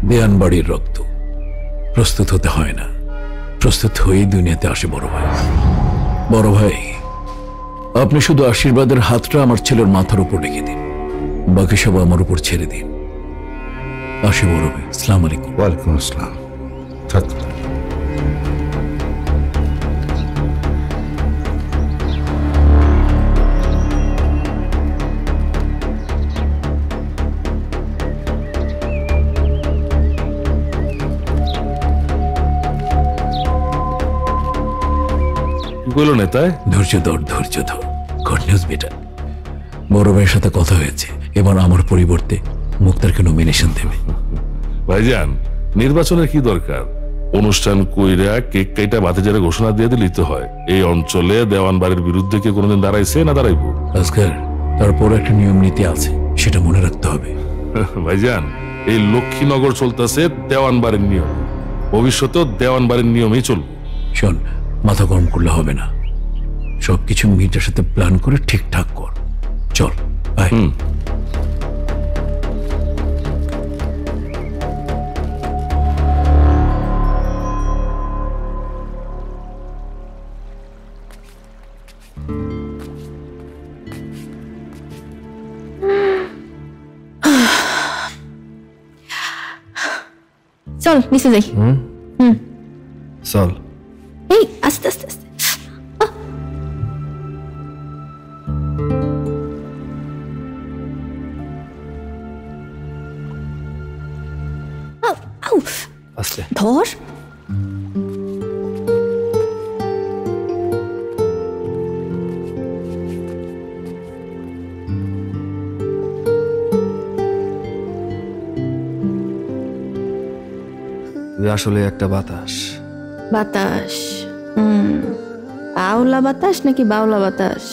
দেয়ানবাড়ির রক্ত প্রস্তুত হতে হয় না, প্রস্তুত হয়েই দুনিয়াতে আসে বড় ভাই। বড় ভাই, আপনি শুধু আশীর্বাদের হাতটা আমার ছেলের মাথার উপর রেখে দিন, বাকি সব আমার উপর ছেড়ে দিন। আসি বড় ভাই, আসসালামু আলাইকুম। ওয়ালাইকুম আসসালাম। থাক। বলো নেতায়, ধৈর্য ধর, ধৈর্য ধর। গুড নিউজ বেটা, বড় ভাইয়ের সাথে কথা হয়েছে, এবার আমার পরিবর্তে মুক্তারকে নমিনেশন দেবে। ভাইজান নির্বাচনের কি দরকার? অনুষ্ঠান কইরা কেক কাইটা ভাতিজারে ঘোষণা দিয়ে দিলেই তো হয়। এই অঞ্চলে দেওয়ান বাড়ির বিরুদ্ধে কি কোনোদিন দাঁড়াইছে না দাঁড়াইবো? আজকাল তারপর একটা নিয়ম নীতি আছে, সেটা মনে রাখতে হবে। ভাইজান এই লক্ষ্মীনগর চলতেছে দেওয়ান বাড়ির নিয়ম, ভবিষ্যতেও দেওয়ান বাড়ির নিয়মেই চলবে। শোন, মাথা গরম করলে হবে না, সবকিছু মিটার সাথে প্ল্যান করে ঠিকঠাক কর। চল বাই। চল নিচে যাই। চল। এই আস্তে আস্তে আস্তে। আস্তে ধর। তুই আসলে একটা বাতাস। বাতাস? আওলা বাতাস নাকি বাউলা বাতাস?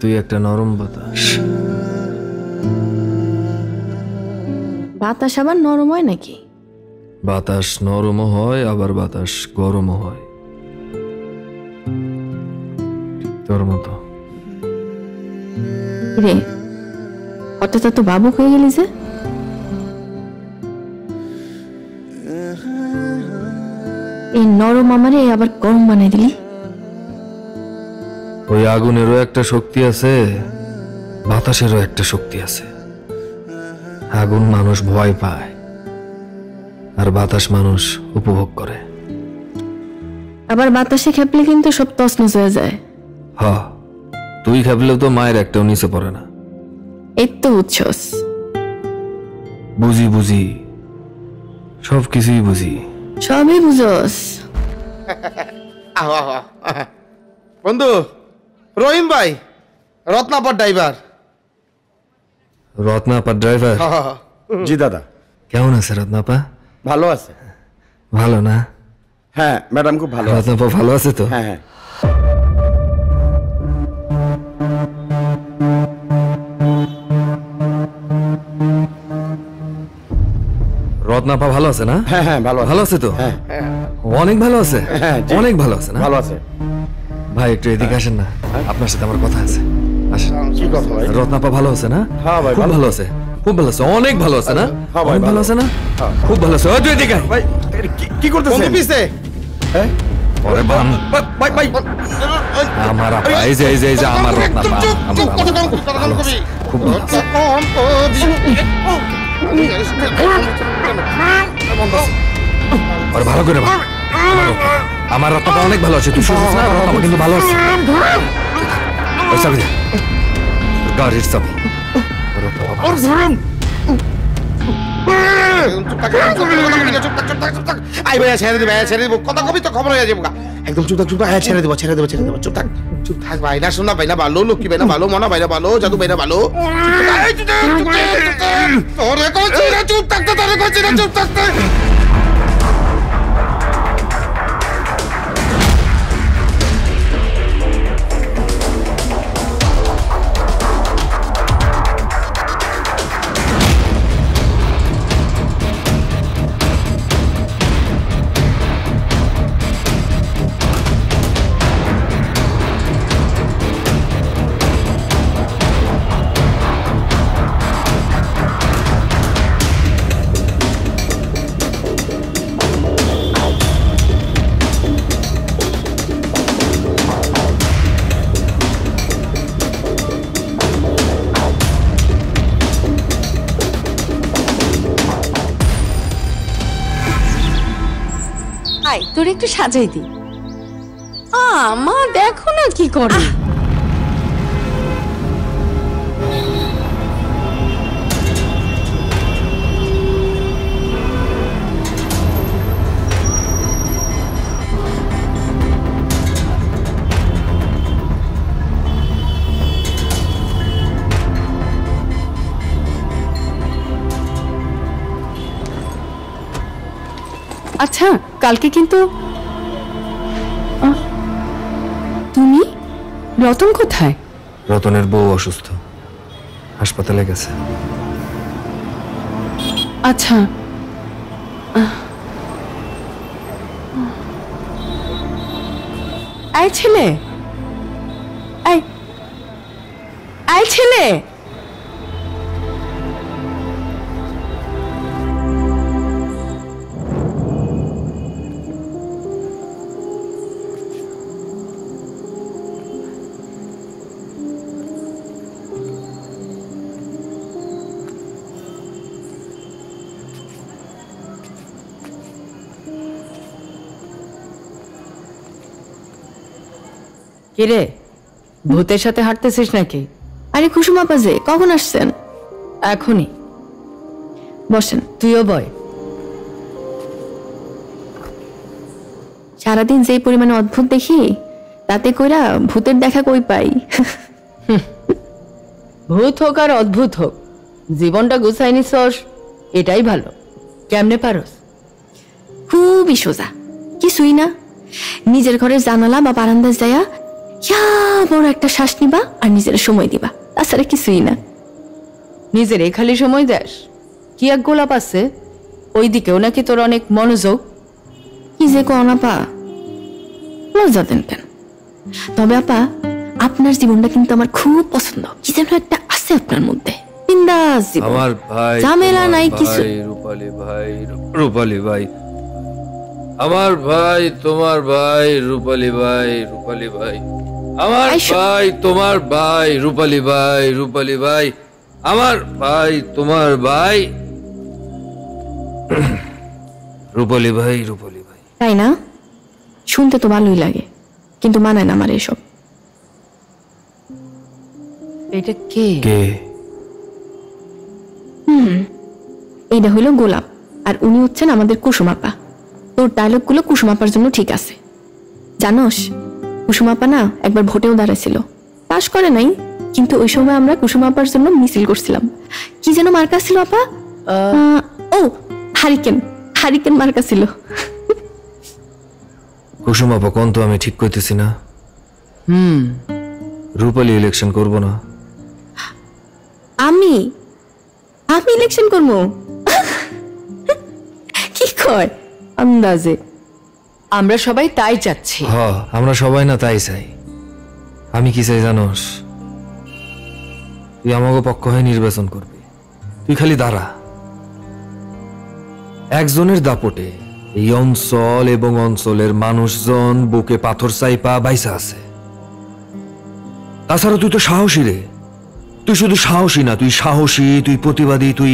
তুই একটা নরম বাতাস। বাতাস আবার নরম হয় নাকি? বাতাস নরমও হয়, আবার বাতাস গরমও হয়, তোর মতো। রে হঠাৎ তো বাবু হয়ে গেলি যে? এই নরম আমারে আবার গরম বানাই দিলি। ওই আগুনেরও একটা শক্তি আছে, বাতাসেরও একটা শক্তি আছে। আগুন মানুষ ভয় পায়, আর বাতাস মানুষ উপভোগ করে। আবার বাতাসে খেপলে কিন্তু সব তছনছ হয়ে যায়। হ, তুই খেপলেও তো মায়ের একটাও নিচে পড়ে না। এই তো বুঝছস। বুঝি বুঝি, সব কিছুই বুঝি। সবই বুঝস। বন্ধু রহিম ভাই, রত্নাপার ড্রাইভার। রত্নাপা ড্রাইভার? জি দাদা। কেমন আছে রত্নাপা? ভালো আছে। ভালো না? হ্যাঁ ম্যাডাম খুব ভালো আছে। রত্নাপা ভালো আছে তো? হ্যাঁ হ্যাঁ। রত্নাপা ভালো আছে না? হ্যাঁ হ্যাঁ ভালো আছে। ভালো আছে তো? হ্যাঁ অনেক ভালো আছে। হ্যাঁ, জি। অনেক ভালো আছে না? ভালো আছে। ভাই একটু এদিকে আসেন না, আপনার সাথে আমার কথা আছে। আসেন। কি কথা ভাই? রত্নাপা ভালো আছে না? হ্যাঁ ভাই, খুব ভালো। ভালো আছে, খুব ভালো আছে, অনেক ভালো আছে না? হ্যাঁ ভাই, অনেক ভালো ভালো। আছে না? খুব ভালো আছে। ওই তুই এদিকে আয়। ভাই কি করতেছেন? বন্ধু পিছে। হ্যাঁ ওরে বাম, ভাই ভাই আমার আপা, এই যে আমার রত্নাপা, আমার ভালো আছে, খুব ভালো আছে। ওরে ভালো করে ভাব। আমার রত্নাপা অনেক ভালো আছে, তুই শুনিস না? রত্নাপা কিন্তু ভালো আছে। ওই চাবি দে, গাড়ির চাবি। রত্নাপা ভালো আছে। আই ভাই ছেড়ে দিবে, ছেড়ে দিব। কথা কবি তো খবর হয়ে যাবে। একদম চুপ থাক, চুপ থাক। হ্যাঁ ছেড়ে দেবো, ছেড়ে দেবো, ছেড়ে দেবো। চুপ থাক, চুপ থাক। ভাই না শোনা, ভাই না ভালো, লক্ষ্মী ভাই না ভালো, মনা ভাই না ভালো, জাদু ভাই না ভালো। তোরে কইছি না চুপ থাকতে, তোরে কইছি না চুপ থাকতে। আয় তোর একটু সাজাই দি। মা দেখো না কি করে। আচ্ছা কালকে কিন্তু তুমি রতন কোথায়? রতনের বউ অসুস্থ, হাসপাতালে গেছে। আচ্ছা এই ছেলে, এই ছেলে, কিরে ভূতের সাথে হাঁটতেছিস নাকি? আরে কুসুম আপা যে কখন আসছেন? এখনই। বসেন। তুইও বয়। সারাদিন যেই পরিমাণে অদ্ভুত দেখি তাতে কইরা ভূতের দেখা কই পাই। ভূত হোক আর অদ্ভুত হোক, জীবনটা গুছাই নিছস, এটাই ভালো। কেমনে পারস? খুবই সোজা, কিছুই না। নিজের ঘরের জানালা বা বারান্দায় যায়া ইয়া বড় একটা শ্বাস নিবা আর নিজের সময় দিবা, তাছাড়া কিছুই না। নিজের খালি সময় দেস? কি এক গোলাপ আছে, ওই দিকেও নাকি তোর অনেক মনোযোগ। কি যে কোন আপা, লজ্জা দেন কেন? তবে আপা আপনার জীবনটা কিন্তু আমার খুব পছন্দ। কি যেন একটা আছে আপনার মধ্যে, বিন্দাস জীবন, আমার ভাই, ঝামেলা নাই কিছু। রূপালী ভাই, রূপালী ভাই, আমার ভাই, তোমার ভাই, রূপালী ভাই, রূপালী ভাই, আমার ভাই, তোমার ভাই, রূপালী ভাই, রূপালী ভাই, আমার ভাই, তোমার ভাই, রূপালী ভাই, রূপালী ভাই। তাই না? শুনতে তো ভালোই লাগে, কিন্তু মানায় না আমার এসব। এটা কে? কে? এইটা হইলো গোলাপ, আর উনি হচ্ছেন আমাদের কুসুম আপা। তোর ডায়লগ গুলো কুসুম আপার জন্য ঠিক আছে। জানোস কুসুম আপা না একবার ভোটেও দাঁড়াইছিল, পাশ করে নাই, কিন্তু ওই সময় আমরা কুসুম আপার জন্য মিছিল করছিলাম। কি যেন মার্কা ছিল আপা? ও হারিকেন, হারিকেন মার্কা ছিল। কুসুম আপা কোন তো আমি ঠিক কইতেছি না। রূপালী ইলেকশন করব না। আমি আমি ইলেকশন করবো? কি কয়? আন্দাজে আমরা সবাই তাই চাচ্ছি। আমরা সবাই না তাই চাই। আমি কি চাই জানোস? তুই আমাকে পক্ষ হয়ে নির্বাচন করবি। তুই খালি দাঁড়া। একজনের দাপটে এই অঞ্চল এবং অঞ্চলের মানুষজন বুকে পাথর চাইপা বাইসা আছে। তাছাড়া তুই তো সাহসী রে। তুই শুধু সাহসী না, তুই সাহসী, তুই প্রতিবাদী, তুই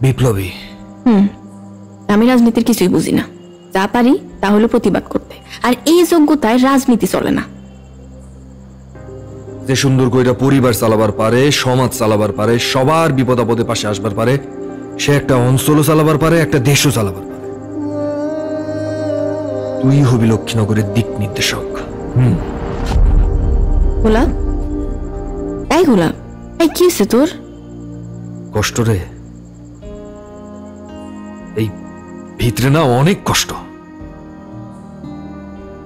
বিপ্লবী। আমি রাজনীতির কিছুই বুঝি না, যা পারি তা হলো প্রতিবাদ করতে, আর এই যোগ্যতায় রাজনীতি চলে না। যে সুন্দর কইরা পরিবার চালাবার পারে, সমাজ চালাবার পারে, সবার বিপদ আপদে পাশে আসবার পারে, সে একটা অঞ্চলও চালাবার পারে, একটা দেশও চালাবার পারে। তুই হবি লক্ষ্মীনগরের দিক নির্দেশক। গোলাপ, এই গোলাপ, এই কি হয়েছে তোর? কষ্ট রে, এই ভিতরে না অনেক কষ্ট।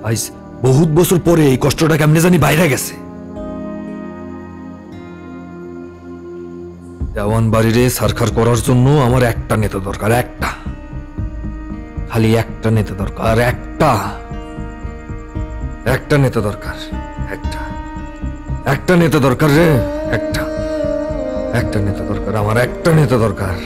আজ বহুত বছর পরে এই কষ্টটা কেমনে জানি বাইরে গেছে। দেওয়ান বাড়িরে সারখার করার জন্য আমার একটা নেতা দরকার, একটা, খালি একটা নেতা দরকার, একটা নেতা দরকার, একটা নেতা দরকার রে, একটা নেতা দরকার, আমার একটা নেতা দরকার।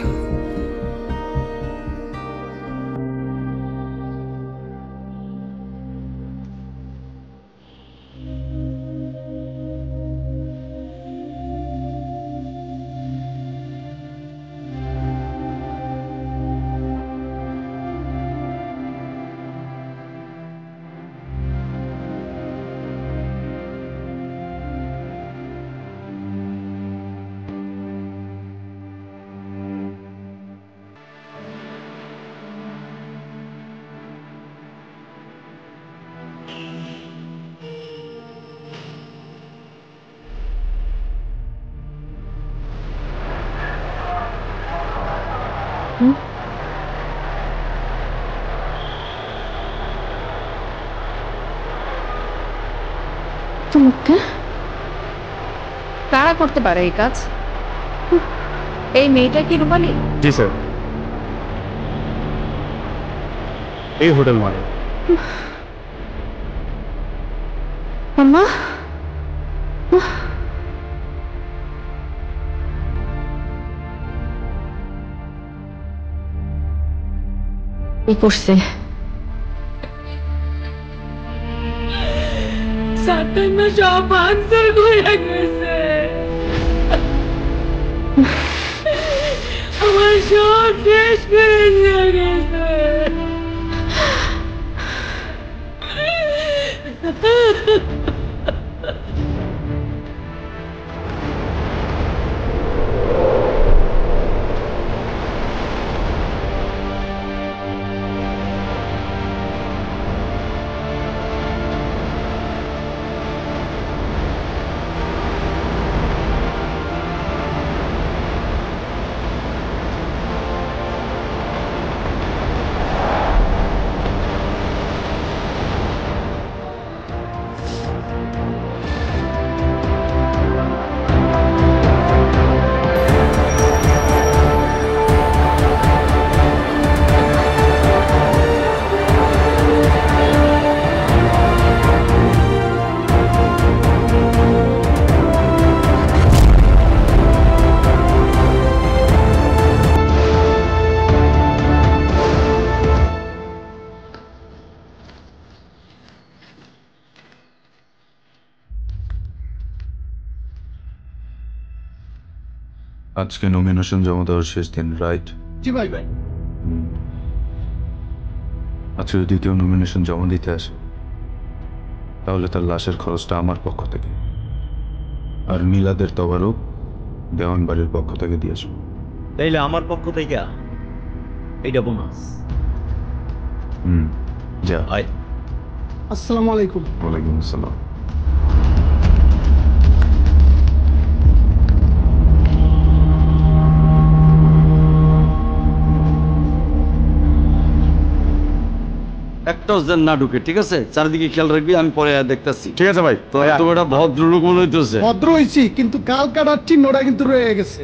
চুমুকে কারা করতে পারে এই কাজ? এই মেয়েটা কি রূপালী? জি স্যার, এই হোটেল মালিক। মামা কি করছে? সাতান্ন সব আনসার করে গেছে, আমার সব শেষ করে দিয়ে গেছে। আজকে নমিনেশন জমা দেওয়ার শেষ দিন, রাইট? জি ভাই ভাই। আজকে যদি কেউ নমিনেশন জমা দিতে আসে তাহলে তার লাশের খরচটা আমার পক্ষ থেকে, আর মিলাদের তবারক দেওয়ান বাড়ির পক্ষ থেকে দিয়ে আসবো। তাইলে আমার পক্ষ থেকে এইটা বোনাস। যা। আয়। আসসালামু আলাইকুম। ওয়ালাইকুম আসসালাম। একটাও যেন না ঢুকে, ঠিক আছে? চারিদিকে খেয়াল রাখবি, আমি পরে দেখতেছি। ঠিক আছে ভাই। তো এটা ভদ্রলোক মনে হইতেছে। ভদ্র হয়েছি, কিন্তু কাল কাটার চিহ্নটা কিন্তু রয়ে গেছে।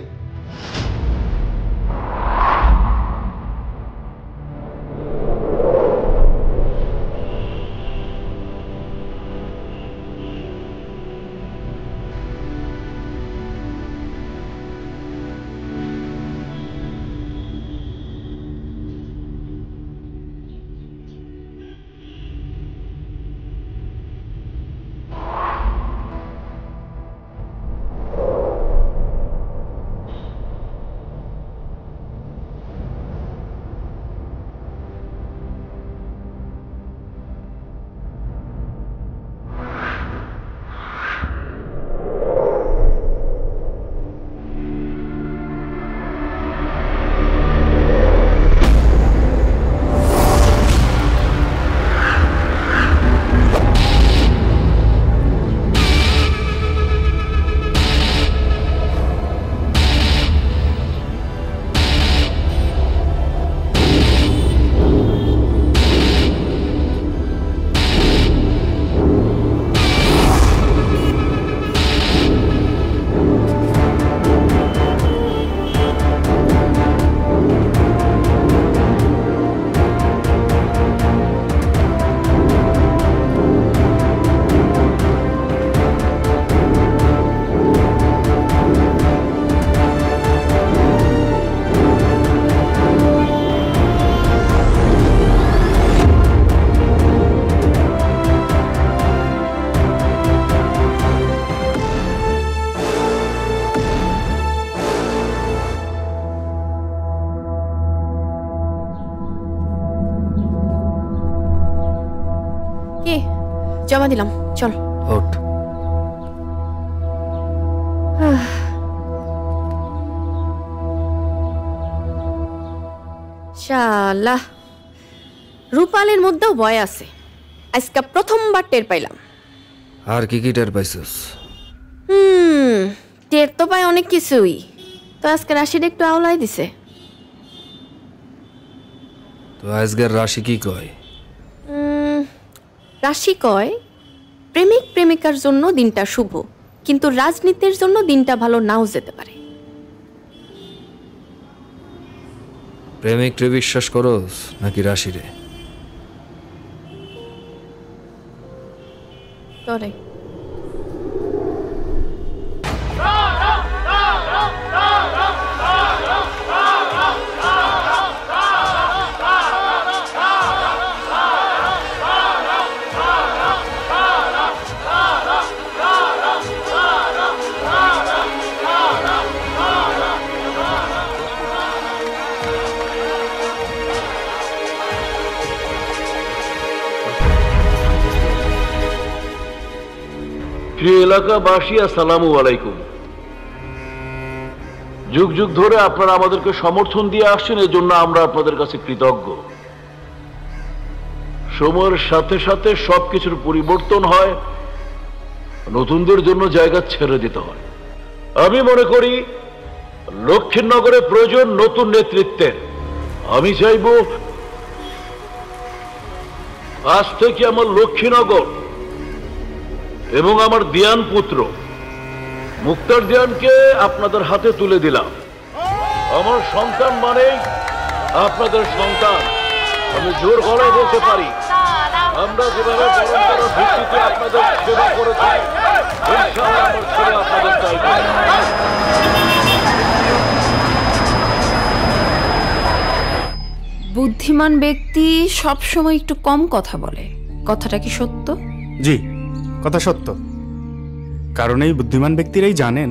জমা দিলাম, চল। ওঠ। শালা, রূপালের মধ্যেও ভয় আছে। আজকে প্রথমবার টের পাইলাম। আর কি কি টের পাইছিস? টের তো পাই অনেক কিছুই, তো আজকে রাশিদ একটু আওলাই দিছে। তো আজকের রাশি কি কয়? রাশি কয় প্রেমিক প্রেমিকার জন্য দিনটা শুভ, কিন্তু রাজনীতির জন্য দিনটা ভালো নাও যেতে পারে। প্রেমিক রে বিশ্বাস করস নাকি রাশি রে? করে প্রিয় এলাকাবাসী, আসসালামু আলাইকুম। যুগ যুগ ধরে আপনারা আমাদেরকে সমর্থন দিয়ে আসছেন, এর জন্য আমরা আপনাদের কাছে কৃতজ্ঞ। সময়ের সাথে সাথে সবকিছুর পরিবর্তন হয়, নতুনদের জন্য জায়গা ছেড়ে দিতে হয়। আমি মনে করি লক্ষ্মীনগরে প্রয়োজন নতুন নেতৃত্বের। আমি চাইব আজ থেকে আমার লক্ষ্মীনগর এবং আমার দিয়ান পুত্র মুক্তার দিয়ানকে আপনাদের হাতে তুলে দিলাম। আমার সন্তান মানেই আপনাদের সন্তান। আমি জোর গলায় বলতে পারি, আমরা যেভাবে পরম্পরার ভিত্তিতে আপনাদের সেবা করেছি, ইনশাআল্লাহ আমার ছেলে আপনাদের চাইবে। বুদ্ধিমান ব্যক্তি সব সময় একটু কম কথা বলে, কথাটা কি সত্য? জি, কথা সত্য। কারণ এই বুদ্ধিমান ব্যক্তিরাই জানেন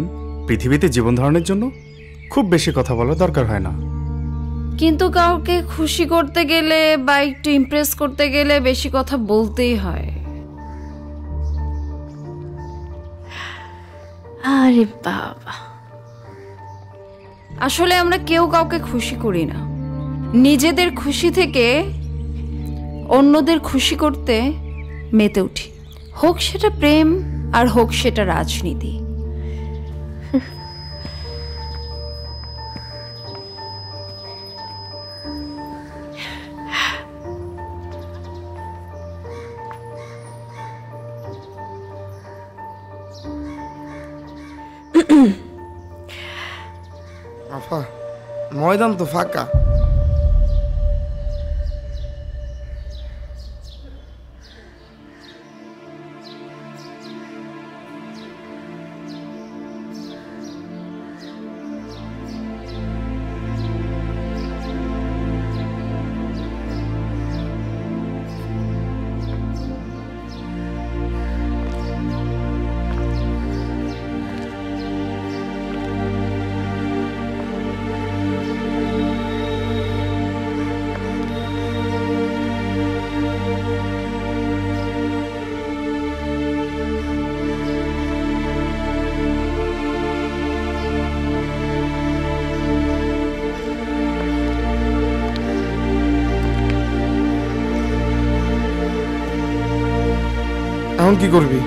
পৃথিবীতে জীবন ধারণের জন্য খুব বেশি কথা বলার দরকার হয় না। কিন্তু কাউকে খুশি করতে গেলে বা একটু ইমপ্রেস করতে গেলে বেশি কথা বলতেই হয়। আরে বাবা, আসলে আমরা কেউ কাউকে খুশি করি না, নিজেদের খুশি থেকে অন্যদের খুশি করতে মেতে উঠি, হোক সেটা প্রেম আর হোক সেটা রাজনীতি। আফা, ময়দান তো ফাঁকা। এখন কি করবি?